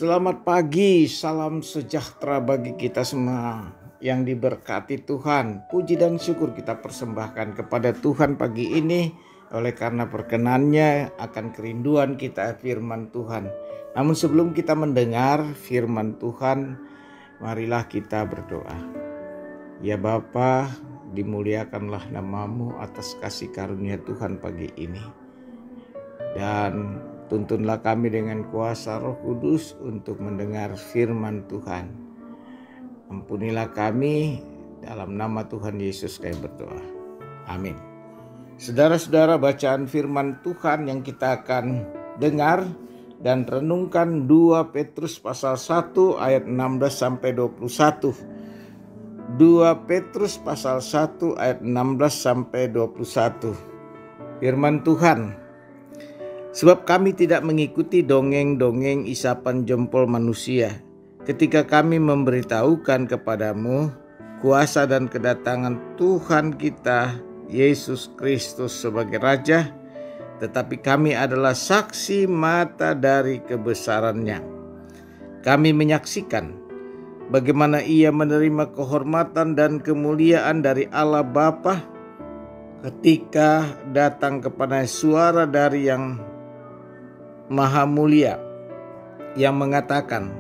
Selamat pagi, salam sejahtera bagi kita semua yang diberkati Tuhan. Puji dan syukur kita persembahkan kepada Tuhan pagi ini oleh karena perkenannya akan kerinduan kita firman Tuhan. Namun sebelum kita mendengar firman Tuhan, marilah kita berdoa. Ya Bapa, dimuliakanlah namamu atas kasih karunia Tuhan pagi ini. Dan tuntunlah kami dengan kuasa Roh Kudus untuk mendengar firman Tuhan. Ampunilah kami, dalam nama Tuhan Yesus kami berdoa. Amin. Saudara-saudara, bacaan firman Tuhan yang kita akan dengar dan renungkan 2 Petrus pasal 1 ayat 16 sampai 21. 2 Petrus pasal 1 ayat 16 sampai 21. Firman Tuhan. Sebab kami tidak mengikuti dongeng-dongeng isapan jempol manusia ketika kami memberitahukan kepadamu kuasa dan kedatangan Tuhan kita Yesus Kristus sebagai Raja, tetapi kami adalah saksi mata dari kebesarannya. Kami menyaksikan bagaimana Ia menerima kehormatan dan kemuliaan dari Allah Bapa ketika datang kepada suara dari yang Maha Mulia yang mengatakan,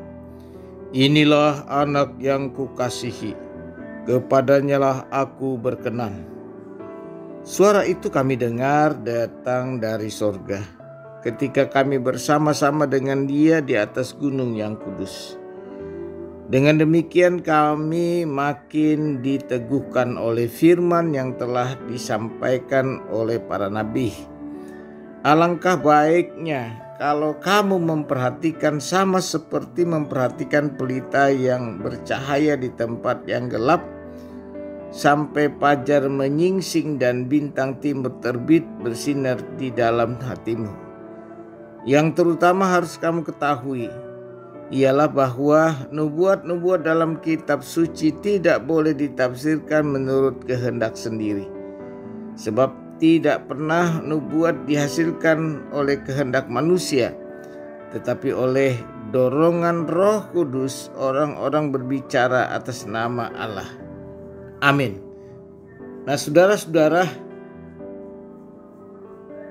"Inilah anak yang kukasihi, kepadanyalah aku berkenan." Suara itu kami dengar datang dari sorga ketika kami bersama-sama dengan Dia di atas gunung yang kudus. Dengan demikian kami makin diteguhkan oleh firman yang telah disampaikan oleh para nabi. Alangkah baiknya kalau kamu memperhatikan sama seperti memperhatikan pelita yang bercahaya di tempat yang gelap, sampai fajar menyingsing dan bintang timur terbit bersinar di dalam hatimu. Yang terutama harus kamu ketahui ialah bahwa nubuat-nubuat dalam kitab suci tidak boleh ditafsirkan menurut kehendak sendiri. Sebab tidak pernah nubuat dihasilkan oleh kehendak manusia, tetapi oleh dorongan Roh Kudus orang-orang berbicara atas nama Allah. Amin. Nah, saudara-saudara,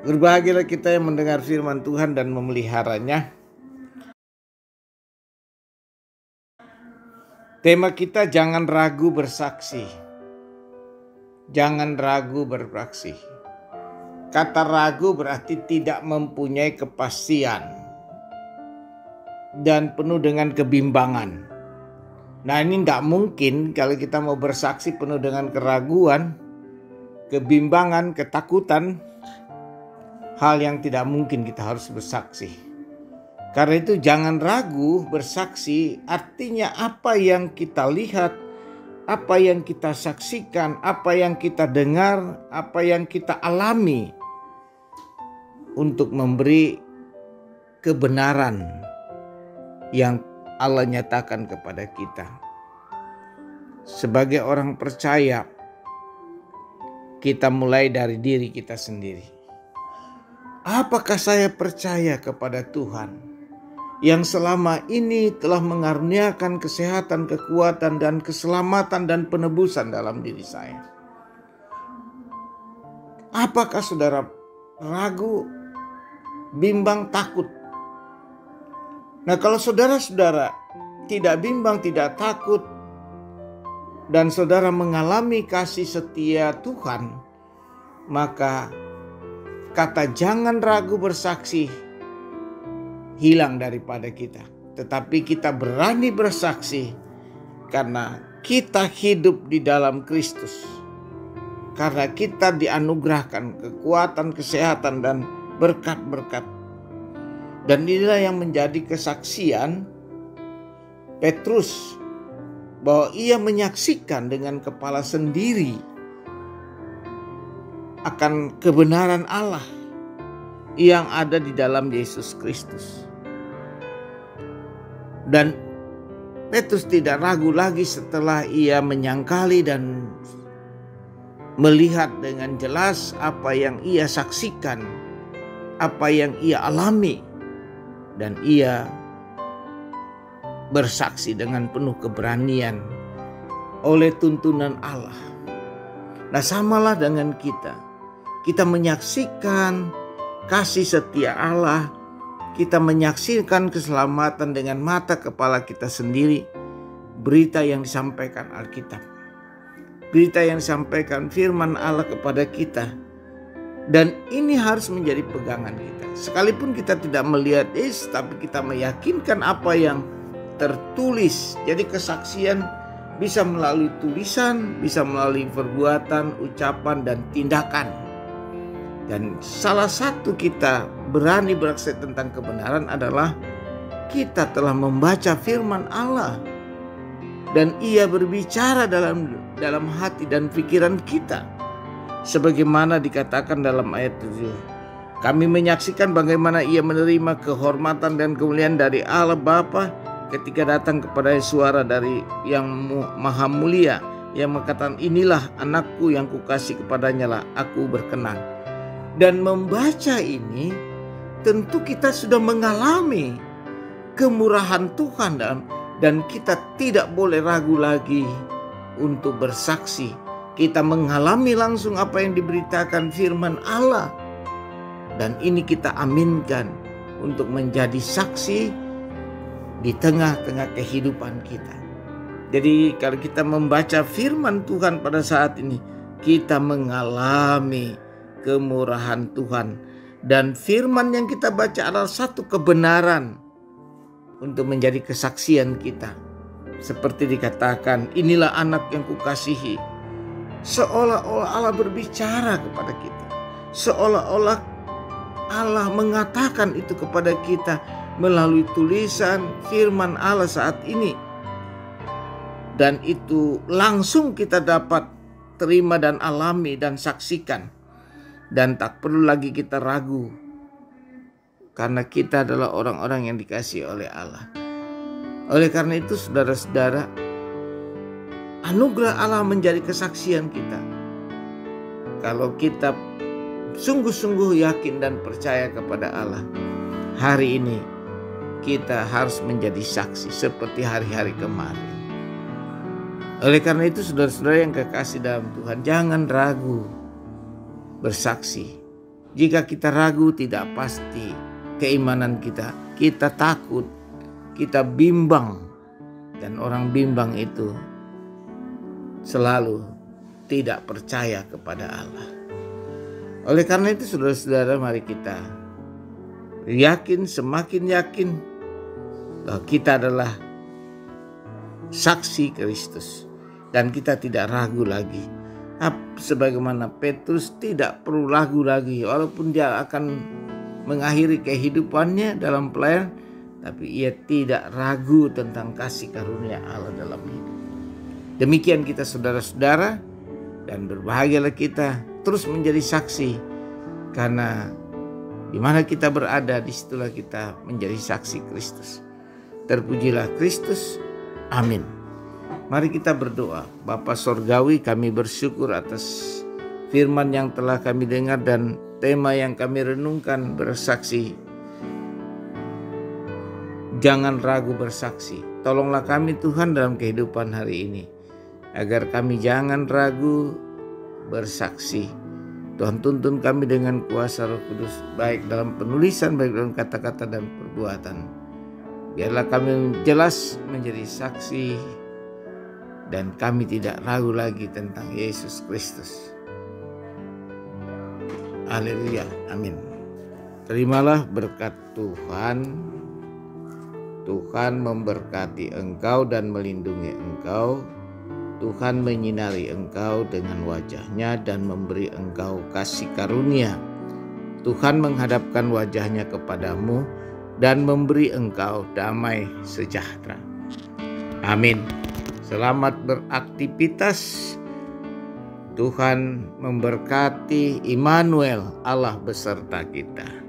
berbahagialah kita yang mendengar firman Tuhan dan memeliharanya. Tema kita, jangan ragu bersaksi. Jangan ragu bersaksi. Kata ragu berarti tidak mempunyai kepastian dan penuh dengan kebimbangan. Nah, ini tidak mungkin kalau kita mau bersaksi penuh dengan keraguan, kebimbangan, ketakutan. Hal yang tidak mungkin kita harus bersaksi. Karena itu jangan ragu bersaksi, artinya apa yang kita lihat, apa yang kita saksikan, apa yang kita dengar, apa yang kita alami, untuk memberi kebenaran yang Allah nyatakan kepada kita. Sebagai orang percaya, kita mulai dari diri kita sendiri. Apakah saya percaya kepada Tuhan yang selama ini telah mengaruniakan kesehatan, kekuatan, dan keselamatan dan penebusan dalam diri saya? Apakah saudara ragu, bimbang, takut? Nah, kalau saudara-saudara tidak bimbang, tidak takut, dan saudara mengalami kasih setia Tuhan, maka kata jangan ragu bersaksi hilang daripada kita. Tetapi kita berani bersaksi karena kita hidup di dalam Kristus. Karena kita dianugerahkan kekuatan, kesehatan, dan berkat-berkat. Dan inilah yang menjadi kesaksian Petrus, bahwa ia menyaksikan dengan kepala sendiri akan kebenaran Allah yang ada di dalam Yesus Kristus. Dan Petrus tidak ragu lagi setelah ia menyangkali dan melihat dengan jelas apa yang ia saksikan, apa yang ia alami. Dan ia bersaksi dengan penuh keberanian oleh tuntunan Allah. Nah, samalah dengan kita. Kita menyaksikan kasih setia Allah. Kita menyaksikan keselamatan dengan mata kepala kita sendiri. Berita yang disampaikan Alkitab. Berita yang disampaikan firman Allah kepada kita. Dan ini harus menjadi pegangan kita. Sekalipun kita tidak melihat tapi kita meyakinkan apa yang tertulis. Jadi kesaksian bisa melalui tulisan, bisa melalui perbuatan, ucapan, dan tindakan. Dan salah satu kita berani bersaksi tentang kebenaran adalah kita telah membaca firman Allah. Dan ia berbicara dalam hati dan pikiran kita. Sebagaimana dikatakan dalam ayat 7. Kami menyaksikan bagaimana ia menerima kehormatan dan kemuliaan dari Allah Bapa ketika datang kepada suara dari yang maha mulia yang mengatakan, inilah anakku yang kukasih, kepadanya lah aku berkenan. Dan membaca ini tentu kita sudah mengalami kemurahan Tuhan dan kita tidak boleh ragu lagi untuk bersaksi. Kita mengalami langsung apa yang diberitakan firman Allah. Dan ini kita aminkan untuk menjadi saksi di tengah-tengah kehidupan kita. Jadi kalau kita membaca firman Tuhan pada saat ini, kita mengalami kemurahan Tuhan. Dan firman yang kita baca adalah satu kebenaran untuk menjadi kesaksian kita. Seperti dikatakan, inilah anak yang kukasihi. Seolah-olah Allah berbicara kepada kita. Seolah-olah Allah mengatakan itu kepada kita melalui tulisan firman Allah saat ini. Dan itu langsung kita dapat terima dan alami dan saksikan. Dan tak perlu lagi kita ragu. Karena kita adalah orang-orang yang dikasihi oleh Allah. Oleh karena itu saudara-saudara, anugerah Allah menjadi kesaksian kita. Kalau kita sungguh-sungguh yakin dan percaya kepada Allah, hari ini kita harus menjadi saksi seperti hari-hari kemarin. Oleh karena itu saudara-saudara yang kekasih dalam Tuhan, jangan ragu bersaksi. Jika kita ragu tidak pasti keimanan kita, kita takut, kita bimbang. Dan orang bimbang itu selalu tidak percaya kepada Allah. Oleh karena itu saudara-saudara, mari kita yakin, semakin yakin bahwa kita adalah saksi Kristus. Dan kita tidak ragu lagi. Sebagaimana Petrus tidak perlu ragu lagi. Walaupun dia akan mengakhiri kehidupannya dalam pelayanan, tapi ia tidak ragu tentang kasih karunia Allah dalam hidup. Demikian kita saudara-saudara, dan berbahagialah kita terus menjadi saksi, karena di mana kita berada, disitulah kita menjadi saksi Kristus. Terpujilah Kristus. Amin. Mari kita berdoa. Bapa Sorgawi, kami bersyukur atas firman yang telah kami dengar dan tema yang kami renungkan, bersaksi. Jangan ragu bersaksi. Tolonglah kami Tuhan dalam kehidupan hari ini, agar kami jangan ragu bersaksi. Tuhan, tuntun kami dengan kuasa Roh Kudus, baik dalam penulisan, baik dalam kata-kata dan perbuatan. Biarlah kami jelas menjadi saksi dan kami tidak ragu lagi tentang Yesus Kristus. Haleluya, amin. Terimalah berkat Tuhan. Tuhan memberkati engkau dan melindungi engkau. Tuhan menyinari engkau dengan wajah-Nya dan memberi engkau kasih karunia. Tuhan menghadapkan wajah-Nya kepadamu dan memberi engkau damai sejahtera. Amin. Selamat beraktivitas. Tuhan memberkati. Immanuel, Allah beserta kita.